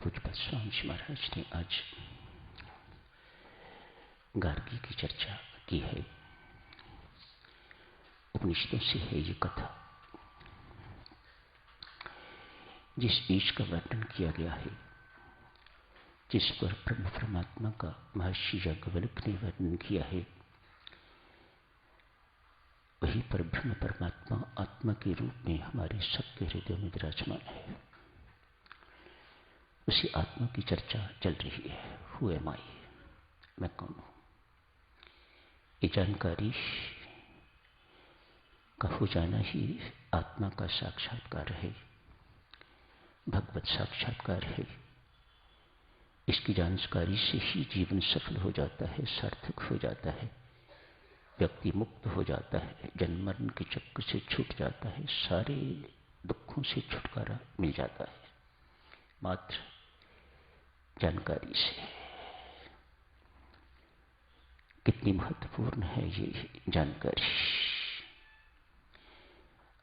पूज्य स्वामी जी महाराज ने आज गार्गी की चर्चा की है। उपनिषदों से है ये कथा। जिस ईश का वर्णन किया गया है, जिस पर ब्रह्म परमात्मा का महर्षि याज्ञवल्क्य ने वर्णन किया है, वही पर ब्रह्म परमात्मा आत्मा के रूप में हमारे सबके हृदय में विराजमान है। उसी आत्मा की चर्चा चल रही है। हु एम आई, मैं कौन हूं? ये जानकारी का हो जाना ही आत्मा का साक्षात्कार है, भगवत साक्षात्कार है। इसकी जानकारी से ही जीवन सफल हो जाता है, सार्थक हो जाता है, व्यक्ति मुक्त हो जाता है, जन्म मरण के चक्र से छूट जाता है, सारे दुखों से छुटकारा मिल जाता है मात्र जानकारी से। कितनी महत्वपूर्ण है ये जानकारी।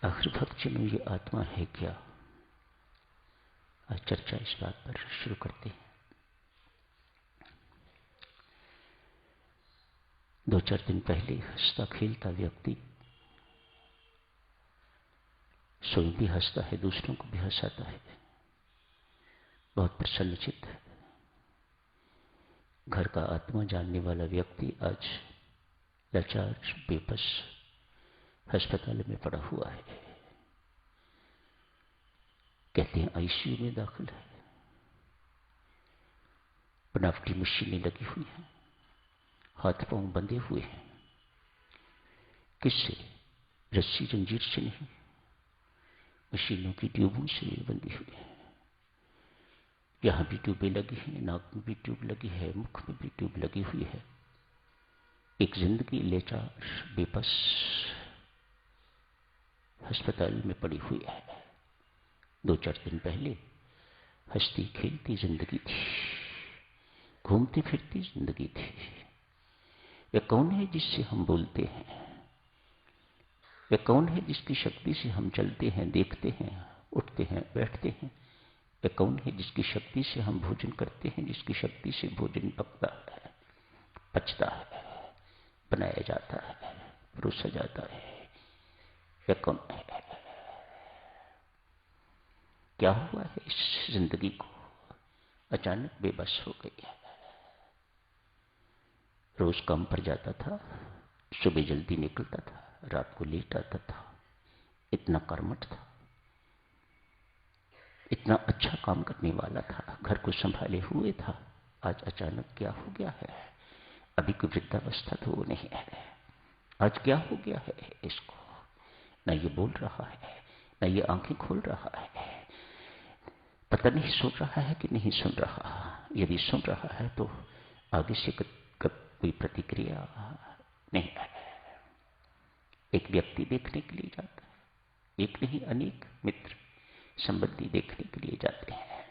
आखिर भक्तजनों, ये आत्मा है क्या? आज चर्चा इस बात पर शुरू करते हैं। 2-4 दिन पहले हंसता खेलता व्यक्ति स्वयं भी हंसता है, दूसरों को भी हंसाता है, बहुत प्रसन्नचित्त है। घर का आत्मा जानने वाला व्यक्ति आज लाचार बेबस अस्पताल में पड़ा हुआ है। कहते हैं आईसीयू में दाखिल है, बनावटी मशीनें लगी हुई हैं, हाथ पांव बंधे हुए हैं। किससे? रस्सी जंजीर से नहीं, मशीनों की ट्यूबों से बंधी हुई है। यहां भी ट्यूबें लगी हैं, नाक में भी ट्यूब लगी है, मुख में भी ट्यूब लगी हुई है। एक जिंदगी लाचार बेबस अस्पताल में पड़ी हुई है। 2-4 दिन पहले हंसती खेलती जिंदगी थी, घूमती फिरती जिंदगी थी। वह कौन है जिससे हम बोलते हैं? वह कौन है जिसकी शक्ति से हम चलते हैं, देखते हैं, उठते हैं, बैठते हैं? वह कौन है जिसकी शक्ति से हम भोजन करते हैं, जिसकी शक्ति से भोजन पकता है, पचता है, बनाया जाता है, परोसा जाता है? वह कौन है? क्या हुआ है इस जिंदगी को? अचानक बेबस हो गई है। रोज काम पर जाता था, सुबह जल्दी निकलता था, रात को लेट आता था, इतना कर्मठ था, इतना अच्छा काम करने वाला था, घर को संभाले हुए था। आज अचानक क्या हो गया है? अभी कोई वृद्धावस्था तो वो नहीं है। आज क्या हो गया है इसको? न ये बोल रहा है, न ये आंखें खोल रहा है। पता नहीं सुन रहा है कि नहीं सुन रहा। यदि सुन रहा है तो आगे से कोई प्रतिक्रिया नहीं है। एक व्यक्ति देखने के लिए जाता है, एक नहीं अनेक मित्र संबंधी देखने के लिए जाते हैं।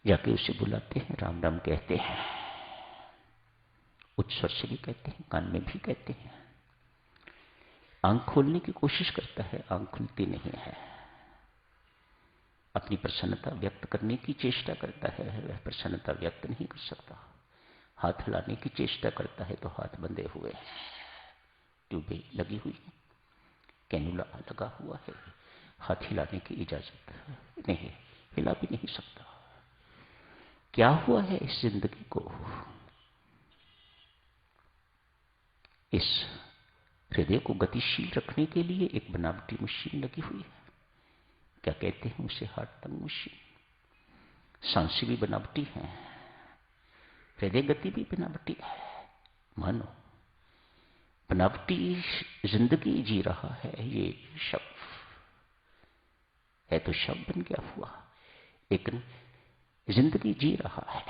जाके उसे बुलाते हैं, राम राम कहते हैं, उच्च स्वर से भी कहते हैं, कान में भी कहते हैं। आंख खोलने की कोशिश करता है, आंख खुलती नहीं है। अपनी प्रसन्नता व्यक्त करने की चेष्टा करता है, वह प्रसन्नता व्यक्त नहीं कर सकता। हाथ हिलाने की चेष्टा करता है तो हाथ बंधे हुए हैं, ट्यूबें लगी हुई हैं, कैनुला लगा हुआ है, हाथ हिलाने की इजाजत नहीं, हिला भी नहीं सकता। क्या हुआ है इस जिंदगी को? इस हृदय को गतिशील रखने के लिए एक बनावटी मशीन लगी हुई है। क्या कहते हैं उसे? हार्ट टंग मशीन। सांसें भी बनावटी हैं, हृदय गति भी बनावटी है। मानो बनावटी जिंदगी जी रहा है ये शव है, तो शव बन गया हुआ, लेकिन जिंदगी जी रहा है।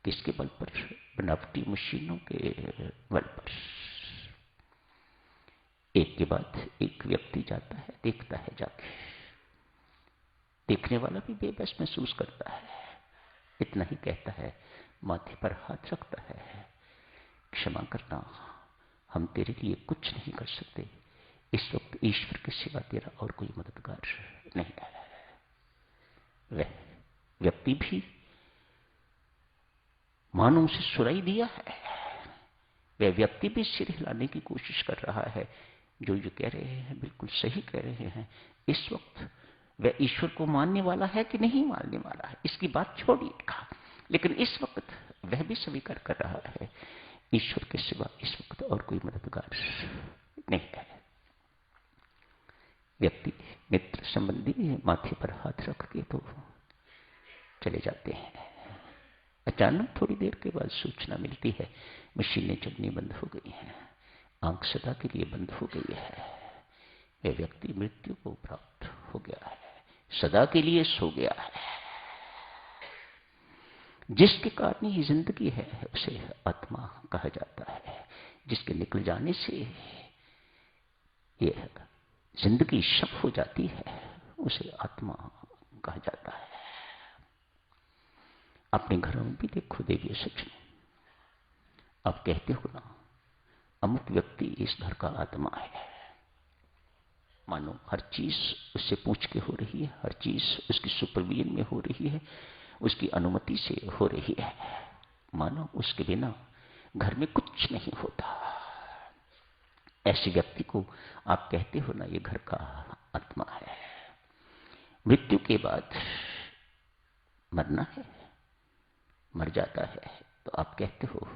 किसके बल पर? बनावटी मशीनों के बल पर। एक के बाद एक व्यक्ति जाता है, देखता है, जाके देखने वाला भी बेबस महसूस करता है, इतना ही कहता है, माथे पर हाथ रखता है, क्षमा करना, हम तेरे लिए कुछ नहीं कर सकते। इस वक्त ईश्वर के सिवा तेरा और कोई मददगार नहीं है। वह व्यक्ति भी मानो उसे सुनाई दिया है, वह व्यक्ति भी सिर हिलाने की कोशिश कर रहा है। जो कह रहे हैं बिल्कुल सही कह रहे हैं। इस वक्त वह ईश्वर को मानने वाला है कि नहीं मानने वाला है, इसकी बात छोड़िएगा, लेकिन इस वक्त वह भी स्वीकार कर रहा है ईश्वर के सिवा इस वक्त और कोई मददगार नहीं है। व्यक्ति मित्र संबंधी माथे पर हाथ रख के तो चले जाते हैं। अचानक थोड़ी देर के बाद सूचना मिलती है मशीनें चलनी बंद हो गई हैं, आंख सदा के लिए बंद हो गई है। वह व्यक्ति मृत्यु को प्राप्त हो गया है, सदा के लिए सो गया है। जिसके कारण ही जिंदगी है उसे आत्मा कहा जाता है। जिसके निकल जाने से यह जिंदगी शब हो जाती है उसे आत्मा कहा जाता है। अपने घरों में भी देखो देवी सच में, आप कहते हो ना अमुक व्यक्ति इस घर का आत्मा है, मानो हर चीज उससे पूछ के हो रही है, हर चीज उसकी सुपरविजन में हो रही है, उसकी अनुमति से हो रही है, मानो उसके बिना घर में कुछ नहीं होता। ऐसे व्यक्ति को आप कहते हो ना ये घर का आत्मा है। मृत्यु के बाद मरना है, मर जाता है तो आप कहते हो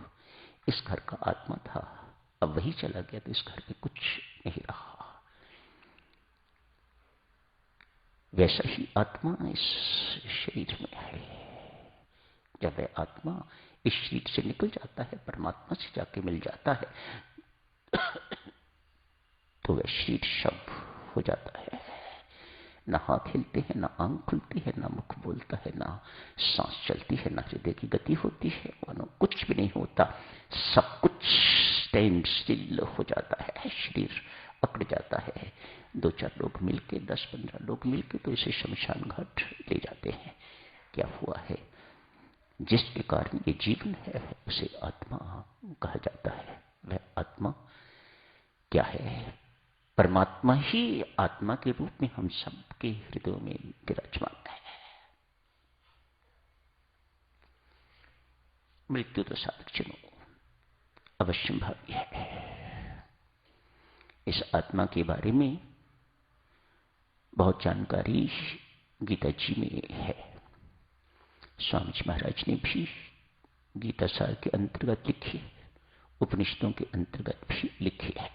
इस घर का आत्मा था, अब वही चला गया तो इस घर में कुछ नहीं रहा। वैसा ही आत्मा इस शरीर में है। जब वह आत्मा इस शरीर से निकल जाता है, परमात्मा से जाके मिल जाता है, तो वह शरीर शब हो जाता है। ना हाथ हिलते हैं, ना आंख खुलती है, ना मुख बोलता है, ना सांस चलती है, ना हृदय की गति होती है, मानो कुछ भी नहीं होता। सब कुछ स्टैंड स्टिल हो जाता है, शरीर अकड़ जाता है। 2-4 लोग मिलके, 10-15 लोग मिलके तो इसे शमशान घाट ले जाते हैं। क्या हुआ है? जिसके कारण ये जीवन है उसे आत्मा कहा जाता है। वह आत्मा क्या है? परमात्मा ही आत्मा के रूप में हम सबके हृदयों में विराजमान है। मृत्यु तो साधक जनों अवश्य भावी है। इस आत्मा के बारे में बहुत जानकारी गीता जी में है। स्वामी जी महाराज ने भी गीता सार के अंतर्गत लिखी, उपनिषदों के अंतर्गत भी लिखी है।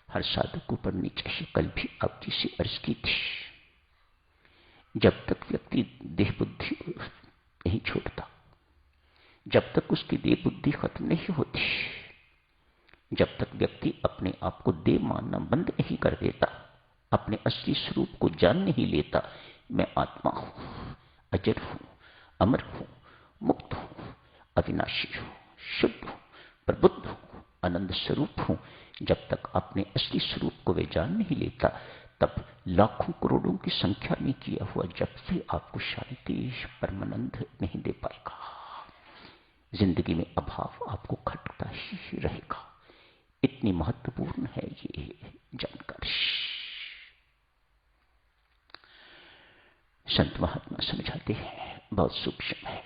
हर साधक को पढ़नी चाहिए। कल भी आप जी से अर्ज की थी, जब तक व्यक्ति देह बुद्धि नहीं छोड़ता, जब तक उसकी देह बुद्धि खत्म नहीं होती, जब तक व्यक्ति अपने आप को देह मानना बंद नहीं कर देता, अपने असली स्वरूप को जान नहीं लेता, मैं आत्मा हूं, अजर हूं, अमर हूं, मुक्त हूं, अविनाशी हूं, शुद्ध हूं, प्रबुद्ध हूं, आनंद स्वरूप हूं, जब तक अपने असली स्वरूप को वे जान नहीं लेता, तब लाखों करोड़ों की संख्या में किया हुआ जब भी आपको शांति परमानंद नहीं दे पाएगा। जिंदगी में अभाव आपको खटकता ही रहेगा। इतनी महत्वपूर्ण है ये जानकारी। संत महात्मा समझाते हैं, बहुत सूक्ष्म है।